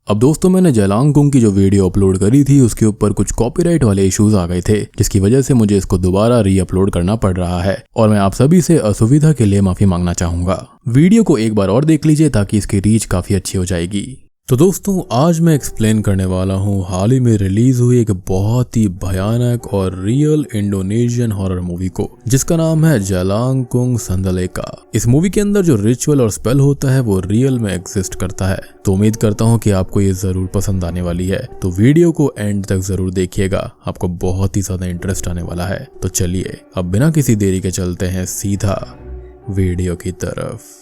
अब दोस्तों मैंने जेलांगकुंग की जो वीडियो अपलोड करी थी उसके ऊपर कुछ कॉपीराइट वाले इश्यूज आ गए थे, जिसकी वजह से मुझे इसको दोबारा री अपलोड करना पड़ रहा है और मैं आप सभी से असुविधा के लिए माफी मांगना चाहूंगा। वीडियो को एक बार और देख लीजिए ताकि इसकी रीच काफी अच्छी हो जाएगी। तो दोस्तों आज मैं एक्सप्लेन करने वाला हूँ हाल ही में रिलीज हुई एक बहुत ही भयानक और रियल इंडोनेशियन हॉरर मूवी को, जिसका नाम है जेलांगकुंग संदलेका। इस मूवी के अंदर जो रिचुअल और स्पेल होता है वो रियल में एग्जिस्ट करता है। तो उम्मीद करता हूँ कि आपको ये जरूर पसंद आने वाली है, तो वीडियो को एंड तक जरूर देखिएगा, आपको बहुत ही ज्यादा इंटरेस्ट आने वाला है। तो चलिए अब बिना किसी देरी के चलते हैं सीधा वीडियो की तरफ।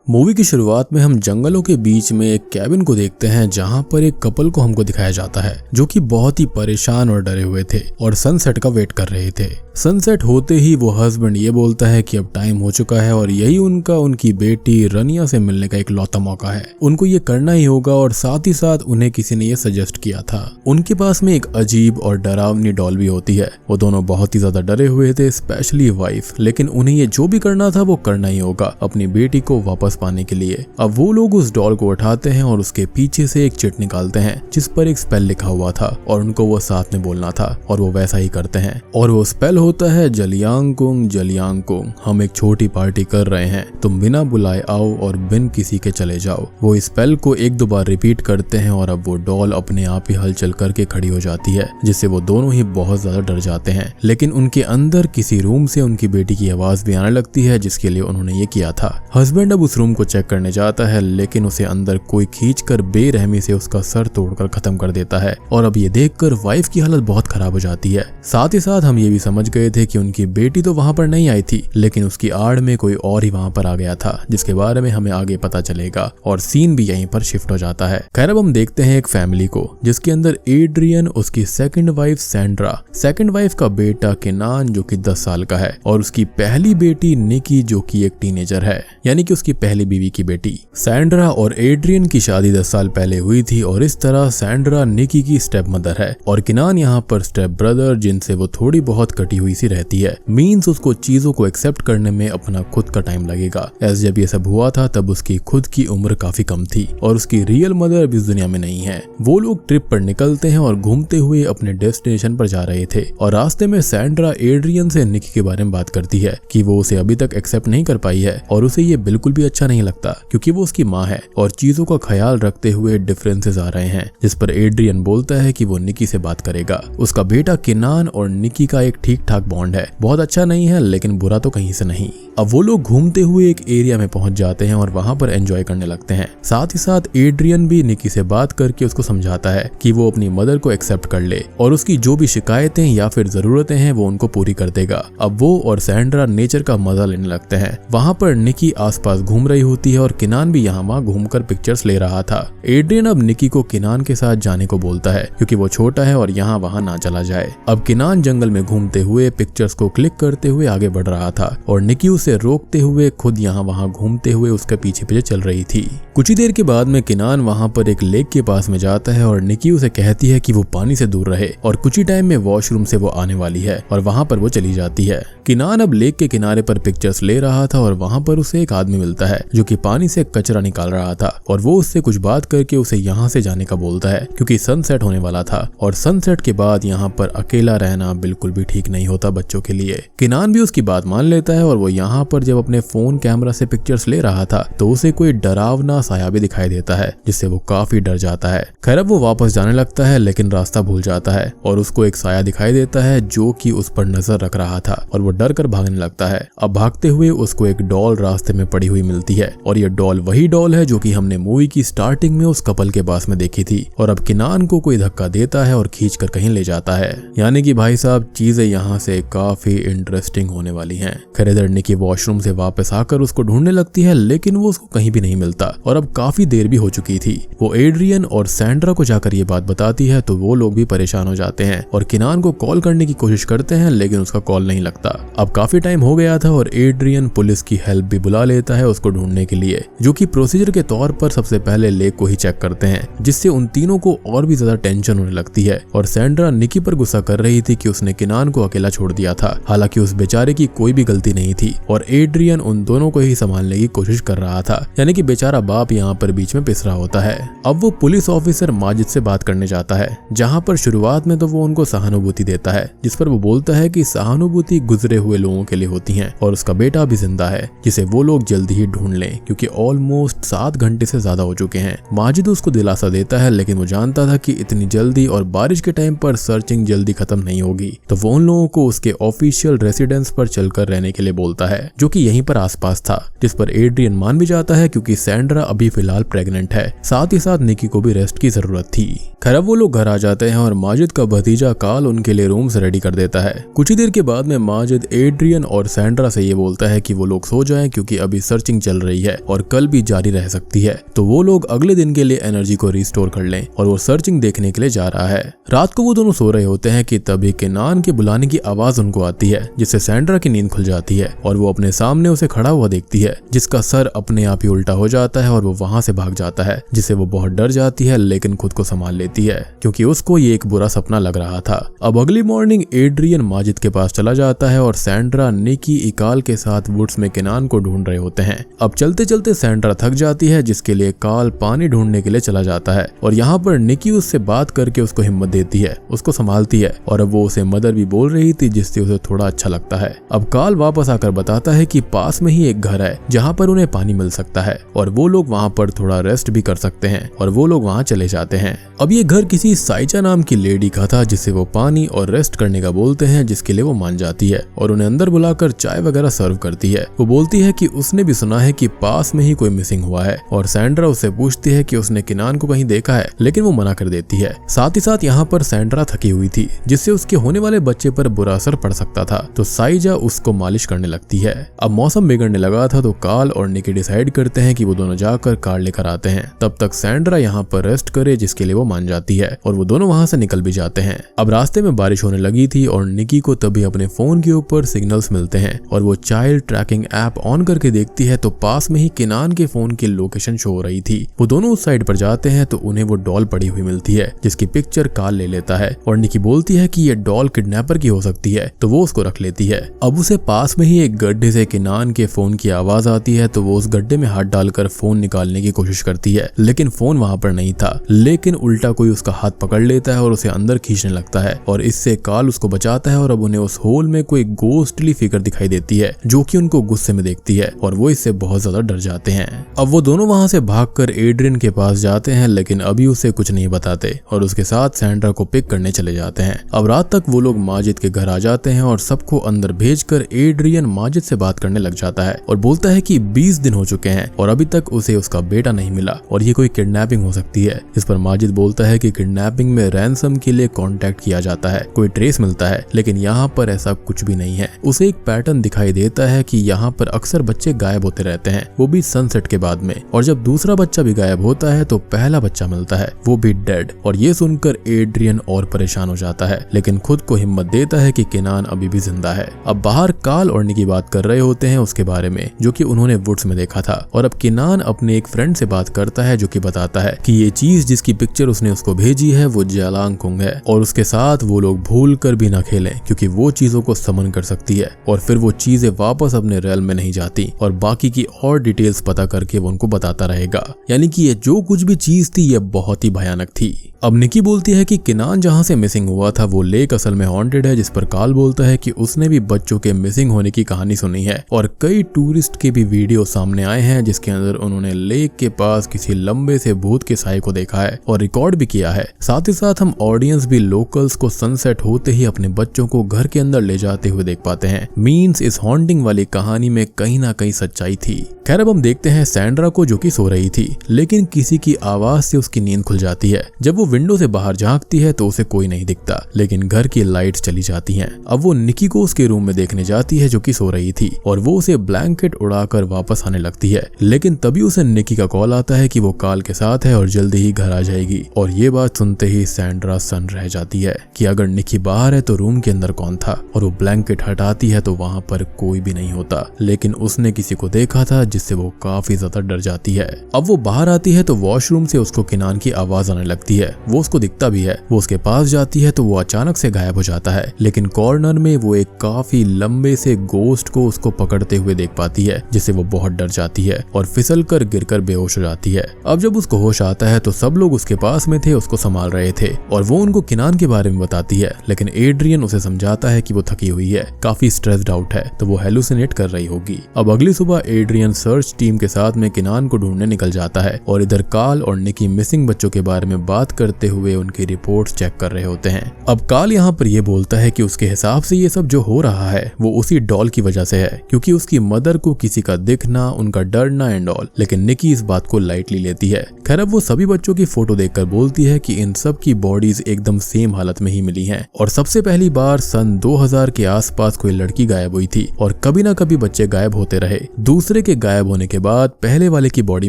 मूवी की शुरुआत में हम जंगलों के बीच में एक कैबिन को देखते हैं, जहां पर एक कपल को हमको दिखाया जाता है जो कि बहुत ही परेशान और डरे हुए थे और सनसेट का वेट कर रहे थे। सनसेट होते ही वो हस्बैंड ये बोलता है कि अब टाइम हो चुका है और यही उनकी बेटी रनिया से मिलने का एक लौता मौका है, उनको ये करना ही होगा। और साथ ही साथ उन्हें किसी ने ये सजेस्ट किया था। उनके पास में एक अजीब और डरावनी डॉल भी होती है। वो दोनों बहुत ही ज्यादा डरे हुए थे, स्पेशली वाइफ, लेकिन उन्हें ये जो भी करना था वो करना ही होगा अपनी बेटी को वापस पाने के लिए। अब वो लोग उस डॉल को उठाते हैं और उसके पीछे से एक चिट निकालते हैं जिस पर एक स्पेल लिखा हुआ था और उनको वो साथ में बोलना था, और वो वैसा ही करते हैं। और वो स्पेल होता है जलियांगकुंग जलियांगकुंग, हम एक छोटी पार्टी कर रहे हैं, तुम बिना बुलाए आओ और बिन किसी के चले जाओ। वो इस स्पेल को एक दो बार रिपीट करते हैं और अब वो डॉल अपने आप ही हलचल करके खड़ी हो जाती है, जिससे वो दोनों ही बहुत ज्यादा डर जाते हैं। लेकिन उनके अंदर किसी रूम से उनकी बेटी की आवाज भी आने लगती है, जिसके लिए उन्होंने ये किया था। हस्बैंड अब उस रूम को चेक करने जाता है, लेकिन उसे अंदर कोई खींचकर बेरहमी से उसका सर तोड़कर खत्म कर देता है। और अब ये देखकर वाइफ की हालत बहुत खराब हो जाती है। साथ ही साथ हम ये भी समझ गए थे कि उनकी बेटी तो वहां पर नहीं आई थी, लेकिन उसकी आड़ में कोई और ही वहां पर आ गया था, जिसके बारे में हमें आगे पता चलेगा। और सीन भी यहीं पर शिफ्ट हो जाता है। खैर अब हम देखते हैं एक फैमिली को, जिसके अंदर एड्रियन, उसकी second wife Sandra, second wife का बेटा किनान जो कि 10 साल का है, और उसकी पहली बेटी निकी जो कि एक टीनेजर है, यानी कि उसकी पहली बीवी की बेटी। सैंड्रा और एड्रियन की शादी 10 साल पहले हुई थी और इस तरह सैंड्रा निकी की स्टेप मदर है और किनान यहाँ पर स्टेप ब्रदर, जिनसे वो थोड़ी बहुत कटी हुई सी रहती है। मींस उसको चीजों को एक्सेप्ट करने में अपना खुद का टाइम लगेगा, एज जब ये सब हुआ था तब उसकी खुद की उम्र काफी कम थी और उसकी रियल मदर अभी इस दुनिया में नहीं है। वो लोग ट्रिप पर निकलते हैं और घूमते हुए अपने डेस्टिनेशन पर जा रहे थे और रास्ते में सैंड्रा एड्रियन से निकी के बारे में बात करती है कि वो उसे अभी तक एक्सेप्ट नहीं कर पाई है और उसे ये बिल्कुल भी अच्छा नहीं लगता क्योंकि वो उसकी माँ है और चीजों का ख्याल रखते हुए डिफरेंसेस आ रहे हैं। जिस पर एड्रियन बोलता है कि वो निकी से बात करेगा। उसका बेटा किनान और निकी का एक ठीक ठाक बॉन्ड है, बहुत अच्छा नहीं है लेकिन बुरा तो कहीं से नहीं। अब वो लोग घूमते हुए एक एरिया में पहुंच जाते हैं और वहां पर एंजॉय करने लगते हैं। साथ ही साथ एड्रियन भी निकी से बात करके उसको समझाता है कि वो अपनी मदर को एक्सेप्ट कर ले और उसकी जो भी शिकायतें या फिर जरूरतें हैं वो उनको पूरी कर देगा। अब वो और सैंड्रा नेचर का मजा लेने लगते हैं। वहां पर निकी आसपास घूम रही होती है और किनान भी यहाँ वहां घूमकर पिक्चर्स ले रहा था। एड्रियन अब निकी को किनान के साथ जाने को बोलता है क्योंकि वो छोटा है और यहाँ वहां ना चला जाए। अब किनान जंगल में घूमते हुए पिक्चर्स को क्लिक करते हुए आगे बढ़ रहा था और निकी उसे रोकते हुए खुद यहाँ वहां घूमते हुए उसके पीछे पीछे चल रही थी। कुछ ही देर के बाद में किनान वहां पर एक लेक के पास में जाता है और निकी उसे कहती है कि वो पानी से दूर रहे और कुछ ही टाइम में वॉशरूम से वो आने वाली है और वहां पर वो चली जाती है। किनान अब लेक के किनारे पर पिक्चर्स ले रहा था और वहां पर उसे एक आदमी मिलता है जो कि पानी से कचरा निकाल रहा था और वो उससे कुछ बात करके उसे यहाँ से जाने का बोलता है क्योंकि सनसेट होने वाला था और सनसेट के बाद यहाँ पर अकेला रहना बिल्कुल भी ठीक नहीं होता बच्चों के लिए। किनान भी उसकी बात मान लेता है और वो यहाँ पर जब अपने फोन कैमरा से पिक्चर्स ले रहा था तो उसे कोई डरावना साया भी दिखाई देता है, जिससे वो काफी डर जाता है। खैर अब वो वापस जाने लगता है लेकिन रास्ता भूल जाता है और उसको एक साया दिखाई देता है जो कि उस पर नजर रख रहा था और वो डर कर भागने लगता है। अब भागते हुए उसको एक डॉल रास्ते में पड़ी हुई मिलती है और ये डॉल वही डॉल है जो कि हमने मूवी की स्टार्टिंग में उस कपल के पास में देखी थी। और अब किनान को कोई धक्का देता है और खींचकर कहीं ले जाता है। यानी कि भाई साहब चीजें यहाँ से काफी इंटरेस्टिंग होने वाली हैं। खैर इधर निकी वॉशरूम से वापस आकर उसको ढूंढने लगती है लेकिन वो उसको कहीं भी नहीं मिलता और अब काफी देर भी हो चुकी थी। वो एड्रियन और सैंड्रा को जाकर ये बात बताती है तो वो लोग भी परेशान हो जाते हैं और किनान को कॉल करने की कोशिश करते हैं लेकिन उसका कॉल नहीं लगता। अब काफी टाइम हो गया था और एड्रियन पुलिस की हेल्प भी बुला लेता है उसको ढूंढने के लिए, जो कि प्रोसीजर के तौर पर सबसे पहले लेक को ही चेक करते हैं, जिससे उन तीनों को और भी ज्यादा टेंशन होने लगती है। और सैंड्रा निकी पर गुस्सा कर रही थी कि उसने किनान को अकेला अकेला छोड़ दिया था। हालांकि उस बेचारे की कोई भी गलती नहीं थी और एड्रियन उन दोनों को ही संभालने की कोशिश कर रहा था, यानी कि बेचारा बाप यहाँ पर बीच में पिस रहा होता है। अब वो पुलिस ऑफिसर माजिद से बात करने जाता है, जहाँ पर शुरुआत में तो वो उनको सहानुभूति देता है, जिस पर वो बोलता है कि सहानुभूति गुजरे हुए लोगों के लिए होती है और उसका बेटा भी जिंदा है, जिसे वो लोग जल्दी ही ढूंढ लें क्योंकि ऑलमोस्ट 7 घंटे से ज्यादा हो चुके हैं। माजिद उसको दिलासा देता है, लेकिन वो जानता था कि इतनी जल्दी और बारिश के टाइम पर सर्चिंग जल्दी खत्म नहीं होगी, तो वो उन लोगों को उसके ऑफिशियल रेसिडेंस पर चलकर रहने के लिए बोलता है, जो कि यहीं पर आसपास था, जिस पर एड्रियन मान भी जाता है क्योंकि सैंड्रा अभी फिलहाल प्रेग्नेंट है। साथ ही साथ निकी को भी रेस्ट की जरूरत थी। खैर अब वो लोग घर आ जाते हैं और माजिद का भतीजा कार्ल उनके लिए रूम्स रेडी कर देता है। कुछ ही देर के बाद में माजिद एड्रियन और सैंड्रा से ये बोलता है कि वो लोग सो जाएं क्योंकि अभी सर्चिंग चल रही है और कल भी जारी रह सकती है, तो वो लोग अगले दिन के लिए एनर्जी को रिस्टोर कर लें और वो सर्चिंग देखने के लिए जा रहा है। रात को वो दोनों सो रहे होते हैं कि तभी केनान के बुलाने की आवाज उनको आती है, जिससे सैंड्रा की नींद खुल जाती है और वो अपने सामने उसे खड़ा हुआ देखती है, जिसका सर अपने आप ही उल्टा हो जाता है और वो वहां से भाग जाता है, जिससे वो बहुत डर जाती है लेकिन खुद को संभाल लेती है क्योंकि उसको ये एक बुरा सपना लग रहा था। अब अगली मॉर्निंग एड्रियन माजिद के पास चला जाता है और सैंड्रा निकी इकाल के साथ वुड्स में केनान को ढूंढ रहे होते हैं। अब चलते चलते सैंड्रा थक जाती है, जिसके लिए कार्ल पानी ढूंढने के लिए चला जाता है और यहाँ पर निकी उससे बात करके उसको हिम्मत देती है, उसको संभालती है और अब वो उसे मदर भी बोल रही थी, जिससे उसे थोड़ा अच्छा लगता है। अब कार्ल वापस आकर बताता है कि पास में ही एक घर है जहाँ पर उन्हें पानी मिल सकता है और वो लोग वहाँ पर थोड़ा रेस्ट भी कर सकते हैं और वो लोग वहाँ चले जाते हैं। अब ये घर किसी साइचा नाम की लेडी का था, जिसे वो पानी और रेस्ट करने का बोलते हैं, जिसके लिए वो मान जाती है और उन्हें अंदर बुलाकर चाय वगैरह सर्व करती है। वो बोलती है कि उसने भी सुना है कि पास में ही कोई मिसिंग हुआ है और सैंड्रा उससे पूछती है कि उसने केनान को कहीं देखा है, लेकिन वो मना कर देती है। साथ ही साथ यहाँ पर सैंड्रा थकी हुई थी, जिससे उसके होने वाले बच्चे पर बुरा असर पड़ सकता था, तो साइजा उसको मालिश करने लगती है। अब मौसम बिगड़ने लगा था, तो कार्ल और निकी डिसाइड करते हैं कि वो दोनों जाकर कार लेकर आते हैं। तब तक सैंड्रा यहाँ पर रेस्ट करे, जिसके लिए वो मान जाती है और वो दोनों वहाँ से निकल भी जाते हैं। अब रास्ते में बारिश होने लगी थी और निकी को तभी अपने फोन के ऊपर सिग्नल्स मिलते हैं और वो चाइल्ड ट्रैकिंग ऐप ऑन करके देखती है, तो पास में ही केनान के फोन की लोकेशन शो हो रही थी। वो दोनों उस साइड पर जाते हैं तो उन्हें वो डॉल पड़ी हुई मिलती है, जिसकी पिक्चर कार्ल ले लेता है और निकी बोलती है कि ये डॉल किडनैपर की हो सकती है, तो वो उसको रख लेती है। अब उसे पास में ही एक गड्ढे से केनान के फोन की आवाज आती है, तो वो उस गड्ढे में हाथ डालकर फोन निकालने की कोशिश करती है, लेकिन फोन वहां पर नहीं था, लेकिन उल्टा कोई उसका हाथ पकड़ लेता है और उसे अंदर खींचने लगता है और इससे कार्ल उसको बचाता है और अब उन्हें उस होल में कोई गोस्टली फिगर दिखाई देती है, जो कि उनको गुस्से में देखती है और वो इससे बहुत ज्यादा डर जाते हैं। अब वो दोनों वहां से भागकर एड्रियन के पास जाते हैं, लेकिन अभी उसे कुछ नहीं बताते और उसके साथ सैंड्रा को पिक करने चले जाते हैं। अब रात तक वो लोग माजिद के घर आ जाते हैं और सबको अंदर भेजकर एड्रियन माजिद से बात करने लग जाता है और बोलता है कि 20 दिन हो चुके हैं और अभी तक उसे उसका बेटा नहीं मिला और ये कोई किडनैपिंग हो सकती है। इस पर माजिद बोलता है कि किडनैपिंग में रैंसम के लिए कांटेक्ट किया जाता है, कोई ट्रेस मिलता है, लेकिन यहाँ पर ऐसा कुछ भी नहीं है। उसे एक पैटर्न दिखाई देता है कि यहाँ पर अक्सर बच्चे गायब होते रहते हैं, वो भी सनसेट के बाद में, और जब दूसरा बच्चा भी गायब होता है तो पहला बच्चा मिलता है, वो भी डेड। और ये सुनकर एड्रियन और परेशान हो जाता है, लेकिन खुद को हिम्मत देता है कि केनान अभी भी जिंदा है। अब बाहर कार्ल और निकी बात कर रहे होते हैं उसके बारे में, जो कि उन्होंने वुड्स में देखा था, और अब केनान अपने एक फ्रेंड से बात करता है, जो कि बताता है कि ये चीज जिसकी पिक्चर उसने उसको भेजी है वो जियालांग कुंग है और उसके साथ वो लोग भूल कर भी ना खेलें, क्योंकि वो चीजों को समन कर सकती है और फिर वो चीजें वापस अपने रेल में नहीं जाती, और बाकी की और डिटेल्स पता करके वो उनको बताता रहेगा। यानी कि ये जो कुछ भी चीज थी ये बहुत ही भयानक थी। अब निकी बोलती है कि केनान जहां से मिसिंग हुआ था वो लेक असल में हॉन्टेड है, जिस पर कार्ल बोलता है कि उसने भी बच्चों के मिसिंग होने की कहानी सुनी है और कई टूरिस्ट के भी वीडियो सामने आए हैं जिसके अंदर उन्होंने लेक के पास किसी लंबे से भूत के साए को देखा है और रिकॉर्ड भी किया है। साथ ही साथ हम ऑडियंस भी लोकल्स को सनसेट होते ही अपने बच्चों को घर के अंदर ले जाते हुए देख पाते हैं। मीन्स इस हॉन्टिंग वाली कहानी में कहीं ना कहीं सच्चाई थी। खैर अब हम देखते हैं सैंड्रा को, जो कि सो रही थी, लेकिन किसी की आवाज से उसकी नींद खुल जाती है। जब वो विंडो से बाहर झांकती है तो उसे कोई नहीं दिखता, लेकिन घर की लाइट्स चली जाती हैं। अब वो निकी को उसके रूम में देखने जाती है, जो कि सो रही थी, और वो उसे ब्लैंकेट उड़ाकर वापस आने लगती है, लेकिन तभी उसे निकी का कॉल आता है कि वो कार्ल के साथ है और जल्दी ही घर आ जाएगी। और ये बात सुनते ही सैंड्रा सन रह जाती है कि अगर निकी बाहर है तो रूम के अंदर कौन था, और वो ब्लैंकेट हटाती है तो वहां पर कोई भी नहीं होता, लेकिन उसने किसी को देखा था, जिससे वो काफी ज्यादा डर जाती है। अब वो बाहर आती है तो वॉशरूम से उसको केनान की आवाज आने लगती है। वो उसको दिखता भी है। वो उसके पास जाती है तो वो अचानक से गायब हो जाता है, लेकिन लेकिन कॉर्नर में वो एक काफी लंबे से गोश्त को उसको पकड़ते हुए देख पाती है, जिससे वो बहुत डर जाती है और फिसल कर गिरकर बेहोश हो जाती है। अब जब उसको होश आता है तो सब लोग उसके पास में थे, उसको संभाल रहे थे और वो उनको किनान के बारे में बताती है, लेकिन एड्रियन उसे समझाता है कि वो थकी हुई है, काफी स्ट्रेस्ड आउट है, तो वो हेलुसिनेट कर रही होगी। अब अगली सुबह एड्रियन सर्च टीम के साथ में किनान को ढूंढने निकल जाता है और इधर कार्ल और निकी मिसिंग बच्चों के बारे में बात करते हुए उनकी रिपोर्ट्स चेक कर रहे होते हैं। अब कार्ल यहाँ पर ये बोलता है कि उसके हिसाब से ये सब जो हो रहा है वो उसी डॉल की वजह से है, क्योंकि उसकी मदर को किसी का दिखना, उनका डरना एंड ऑल। लेकिन निकी इस बात को लाइटली लेती है। खैर अब वो सभी बच्चों की फोटो देखकर बोलती है कि इन सब की बॉडीज एकदम सेम हालत में ही मिली हैं और सबसे पहली बार सन 2000 के आसपास कोई लड़की गायब हुई थी और कभी ना कभी बच्चे गायब होते रहे। दूसरे के गायब होने के बाद पहले वाले की बॉडी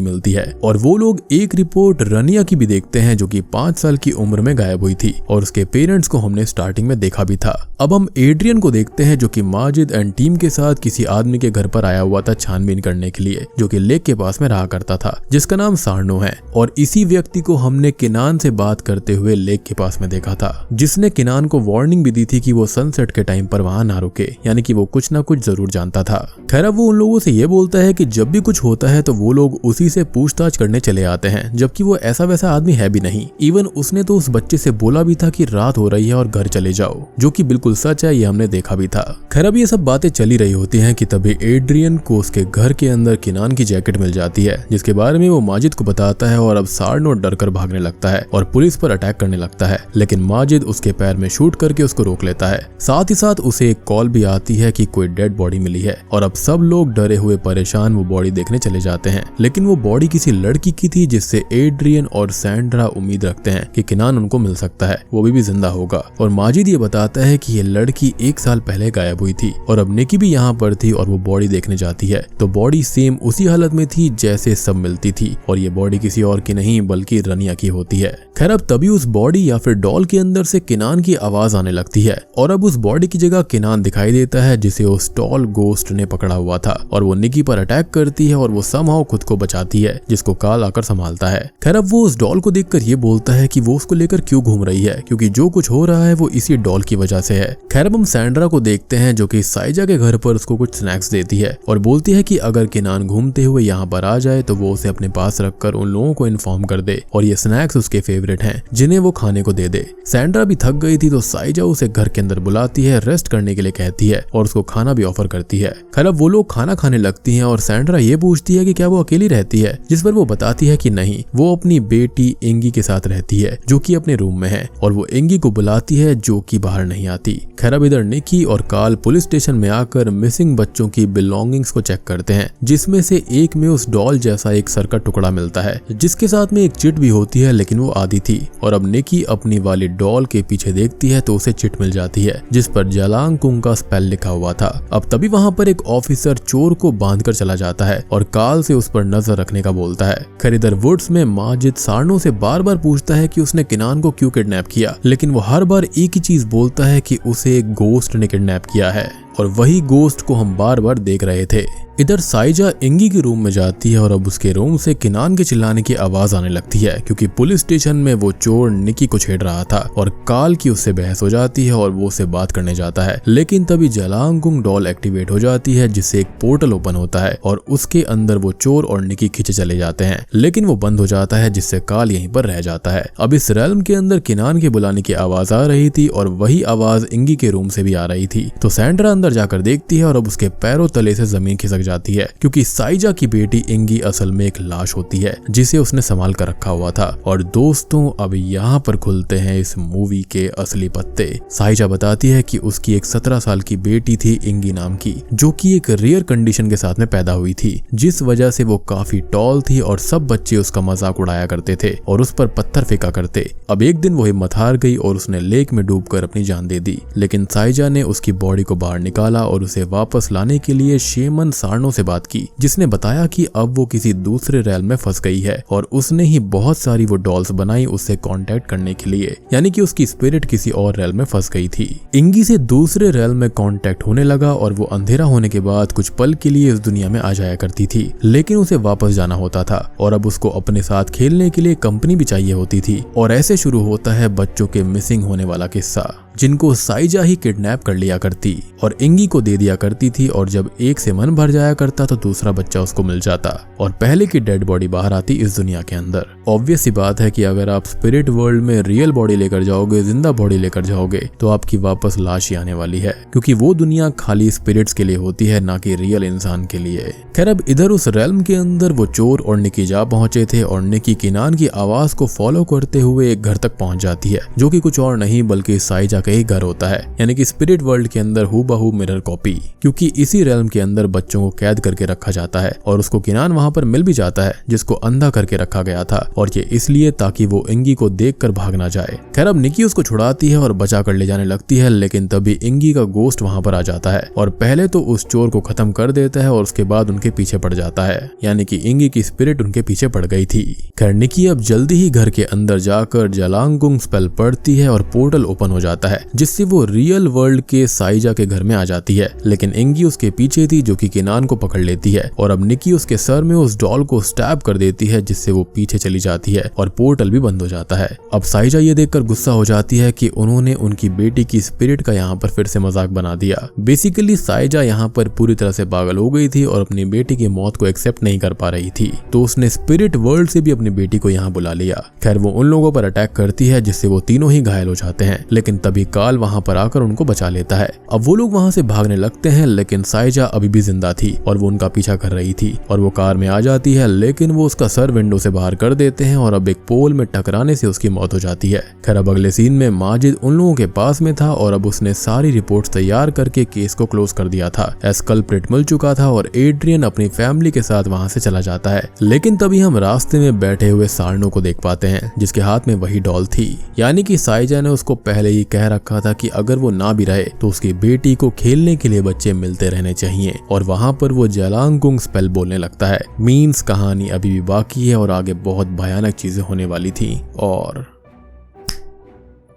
मिलती है और वो लोग एक रिपोर्ट रनिया की भी देखते हैं, जो कि 5 साल की उम्र में गायब हुई थी और उसके पेरेंट्स को हमने स्टार्टिंग में देखा भी था। अब हम एड्रियन को देखते हैं, जो कि माजिद एंड टीम के साथ किसी आदमी के घर पर आया हुआ था छानबीन करने के लिए, जो कि लेक के पास में रहा करता था, जिसका नाम सार्नो है। और इसी व्यक्ति को हमने किनान से बात करते हुए लेक के पास में देखा था, जिसने किनान को वार्निंग भी दी थी कि वो सनसेट के टाइम पर वहां ना रुके, यानी कि वो कुछ ना कुछ जरूर जानता था। खैर अब वो उन लोगों से ये बोलता है कि जब भी कुछ होता है तो वो लोग उसी से पूछताछ करने चले आते हैं, जबकि वो ऐसा वैसा आदमी है भी नहीं। इवन उसने तो उस बच्चे से बोला भी था कि रात हो रही है और घर चले जाओ, जो कि बिल्कुल सच है, ये हमने देखा भी था। खैर अब ये सब बातें चली रही होती हैं कि तभी एड्रियन को उसके घर के अंदर किनान की जैकेट मिल जाती है, जिसके बारे में वो माजिद को बताता है और अब सार्नो डर कर भागने लगता है और पुलिस पर अटैक करने लगता है, लेकिन माजिद उसके पैर में शूट करके उसको रोक लेता है। साथ ही साथ उसे एक कॉल भी आती है कि कोई डेड बॉडी मिली है और अब सब लोग डरे हुए परेशान वो बॉडी देखने चले जाते हैं, लेकिन वो बॉडी किसी लड़की की थी, जिससे एड्रियन और सैंड्रा उम्मीद रखते हैं कि किनान उनको मिल सकता है, वो भी जिंदा होगा। और माजिद ये बताता है कि ये लड़की 1 साल पहले गायब हुई थी और अब निकी भी यहाँ पर थी और वो बॉडी देखने जाती है तो बॉडी सेम उसी हालत में थी जैसे सब मिलती थी और ये बॉडी किसी और की नहीं बल्कि रनिया की होती है। खैर अब तभी उस बॉडी या फिर डॉल के अंदर से किनान की आवाज आने लगती है और अब उस बॉडी की जगह किनान दिखाई देता है, जिसे उस टॉल गोस्ट ने पकड़ा हुआ था और वो निकी पर अटैक करती है और वो समहाउ खुद को बचाती है, जिसको कार्ल आकर संभालता है। खैर अब वो उस डॉल को देखकर ये बोलता है कि वो उसको लेकर क्यों घूम रही है, क्योंकि जो कुछ हो रहा है वो इसी डॉल की वजह से है। खैर अब हम सैंड्रा को देखते हैं, जो कि साइजा के घर पर उसको कुछ स्नैक्स देती है और बोलती है कि अगर किनान घूमते हुए यहाँ पर आ जाए तो वो उसे अपने पास रखकर उन लोगों को इन्फॉर्म कर दे और ये स्नैक्स उसके फेवरेट हैं, जिन्हें वो खाने को दे दे। सैंड्रा भी थक गई थी तो साइजा उसे घर के अंदर बुलाती है, रेस्ट करने के लिए कहती है और उसको खाना भी ऑफर करती है। खैर अब वो लोग खाना खाने लगती हैं और सैंड्रा ये पूछती है कि क्या वो अकेली रहती है, जिस पर वो बताती है कि नहीं, वो अपनी बेटी इंगी के साथ रहती है, जो कि अपने रूम में है, और वो इंगी को बुलाती है, जो कि बाहर नहीं आती। खैर अब इधर निकी और कार्ल पुलिस स्टेशन में आकर मिसिंग बच्चों की बिलोंगिंग्स को चेक करते हैं, जिसमें से एक में उस डॉल जैसा एक सर का टुकड़ा मिलता है, जिसके साथ में एक चिट भी होती है, लेकिन वो आधी थी। और अब निकी अपनी वाली डॉल के पीछे देखती है तो उसे चिट मिल जाती है, जिस पर जलांग कुंग का स्पेल लिखा हुआ था। अब तभी वहां पर एक ऑफिसर चोर को बांधकर चला जाता है और कार्ल से उस पर नजर रखने का बोलता है। खैर इधर वुड्स में माजिद सार्नो से बार बार पूछता है कि उसने किनान को क्यों किडनैप किया, लेकिन वो हर बार एक ही चीज बोलता है कि उसे एक गोस्ट ने किडनैप किया है और वही गोस्ट को हम बार बार देख रहे थे। इधर साइजा इंगी के रूम में जाती है और अब उसके रूम से किनान के चिल्लाने की आवाज आने लगती है, क्योंकि पुलिस स्टेशन में वो चोर निकी को छेड़ रहा था और कार्ल की उससे बहस हो जाती है और वो उससे बात करने जाता है। लेकिन तभी जलांगकुंग डॉल एक्टिवेट हो जाती है, जिससे एक पोर्टल ओपन होता है और उसके अंदर वो चोर और निकी खींचे चले जाते हैं, लेकिन वो बंद हो जाता है, जिससे कार्ल यहीं पर रह जाता है। अब इस रेल्म के अंदर किनान के बुलाने की आवाज आ रही थी और वही आवाज इंगी के रूम से भी आ रही थी। तो सैंड्रा अंदर जाकर देखती है और अब उसके पैरों तले से जमीन खिसक जाती है, क्योंकि साइजा की बेटी इंगी असल में एक लाश होती है, जिसे उसने संभाल कर रखा हुआ था। और दोस्तों अब यहाँ पर खुलते हैं इस मूवी के असली पत्ते। साइजा बताती है कि उसकी एक 17 साल की बेटी थी इंगी नाम की, जो कि एक रेयर कंडीशन के साथ में पैदा हुई थी, जिस वजह से वो काफी टॉल थी और सब बच्चे उसका मजाक उड़ाया करते थे और उस पर पत्थर फेंका करते। अब एक दिन वो हिम्मत हार गई और उसने लेक में डूबकर अपनी जान दे दी, लेकिन साइजा ने उसकी बॉडी को बाहर निकाला और उसे वापस लाने के लिए शेमन सार्नो से बात की, जिसने बताया कि अब वो किसी दूसरे रेल में फंस गई है और उसने ही बहुत सारी वो डॉल्स बनाई उससे कांटेक्ट करने के लिए, यानी कि उसकी स्पिरिट किसी और रेल में फंस गई थी। इंगी से दूसरे रेल में कांटेक्ट होने लगा और वो अंधेरा होने के बाद कुछ पल के लिए इस दुनिया में आ जाया करती थी, लेकिन उसे वापस जाना होता था और अब उसको अपने साथ खेलने के लिए कंपनी भी चाहिए होती थी। और ऐसे शुरू होता है बच्चों के मिसिंग होने वाला किस्सा, जिनको साइजा ही किडनैप कर लिया करती और इंगी को दे दिया करती थी, और जब एक से मन भर जाया करता तो दूसरा बच्चा उसको मिल जाता और पहले की डेड बॉडी बाहर आती इस दुनिया के अंदर। ऑब्वियस सी बात है कि अगर आप स्पिरिट वर्ल्ड में रियल बॉडी लेकर जाओगे, जिंदा बॉडी लेकर जाओगे, तो आपकी वापस लाश ही आने वाली है, क्योंकि वो दुनिया खाली स्पिरिट्स के लिए होती है, ना कि रियल इंसान के लिए। खैर अब इधर उस रेल्म के अंदर वो चोर और निकी जा पहुंचे थे और निकी किनान की आवाज को फॉलो करते हुए एक घर तक पहुंच जाती है, जो कि कुछ और नहीं बल्कि साइजा का ही घर होता है, यानी कि स्पिरिट वर्ल्ड के अंदर हूबहू मिरर कॉपी, क्योंकि इसी रेल्म के अंदर बच्चों को कैद करके रखा जाता है और उसको किनान वहां पर मिल भी जाता है, जिसको अंधा करके रखा गया था, और ये इसलिए ताकि वो इंगी को देखकर भाग ना जाए। खैर अब निकी उसको छुड़ाती है और बचा कर ले जाने लगती है, लेकिन तभी इंगी का गोस्ट वहां पर आ जाता है और पहले तो उस चोर को खत्म कर देता है और उसके बाद उनके पीछे पड़ जाता है, यानी कि इंगी की स्पिरिट उनके पीछे पड़ गई थी। खैर निकी अब जल्दी ही घर के अंदर जाकर जलांगुंग स्पेल पढ़ती है और पोर्टल ओपन हो जाता है, जिससे वो रियल वर्ल्ड के साइजा के घर में आ जाती है, लेकिन इंगी उसके पीछे थी, जो कि किनान को पकड़ लेती है और अब निकी उसके सर में उस डॉल को स्टैब कर देती है, जिससे वो पीछे चली जाती है और पोर्टल भी बंद हो जाता है। अब साइजा ये देखकर गुस्सा हो जाती है कि उन्होंने उनकी बेटी की स्पिरिट का यहाँ पर फिर से मजाक बना दिया। बेसिकली साइजा यहाँ पर पूरी तरह से पागल हो गई थी और अपनी बेटी की मौत को एक्सेप्ट नहीं कर पा रही थी, तो उसने स्पिरिट वर्ल्ड से भी अपनी बेटी को यहाँ बुला लिया। खैर वो उन लोगों पर अटैक करती है, जिससे वो तीनों ही घायल हो जाते हैं, लेकिन तभी काल वहाँ पर आकर उनको बचा लेता है। अब वो लोग वहाँ से भागने लगते हैं, लेकिन साइजा अभी भी जिंदा थी और वो उनका पीछा कर रही थी और वो कार में आ जाती है, लेकिन वो उसका सर विंडो से बाहर कर देते हैं और अब एक पोल में टकराने से उसकी मौत हो जाती है। खैर अब अगले सीन में माजिद उन लोगों के पास में था और अब उसने सारी रिपोर्ट्स तैयार करके केस को क्लोज कर दिया था। एज कल्प्रिट मिल चुका था और एड्रियन अपनी फैमिली के साथ वहाँ से चला जाता है, लेकिन तभी हम रास्ते में बैठे हुए सार्नो को देख पाते हैं, जिसके हाथ में वही डॉल थी, यानी कि साइजा ने उसको पहले ही कह रखा था कि अगर वो ना भी रहे तो उसकी बेटी को खेलने के लिए बच्चे मिलते रहने चाहिए, और वहाँ पर वो जलांगुंग स्पेल बोलने लगता है। मीन्स कहानी अभी भी बाकी है और आगे बहुत भयानक चीजें होने वाली थी, और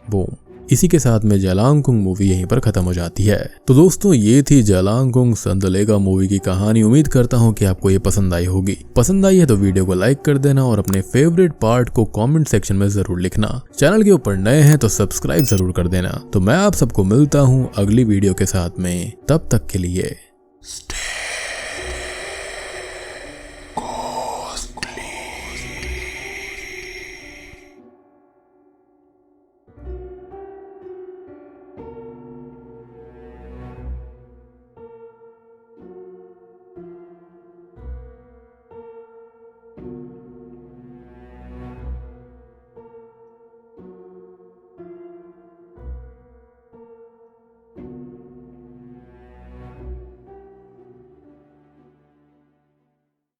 बूम, इसी के साथ में जलांगुंग मूवी यहीं पर खत्म हो जाती है। तो दोस्तों ये थी जलांगुंग संदलेगा मूवी की कहानी। उम्मीद करता हूँ कि आपको ये पसंद आई होगी। पसंद आई है तो वीडियो को लाइक कर देना और अपने फेवरेट पार्ट को कमेंट सेक्शन में जरूर लिखना। चैनल के ऊपर नए हैं तो सब्सक्राइब जरूर कर देना। तो मैं आप सबको मिलता हूँ अगली वीडियो के साथ में, तब तक के लिए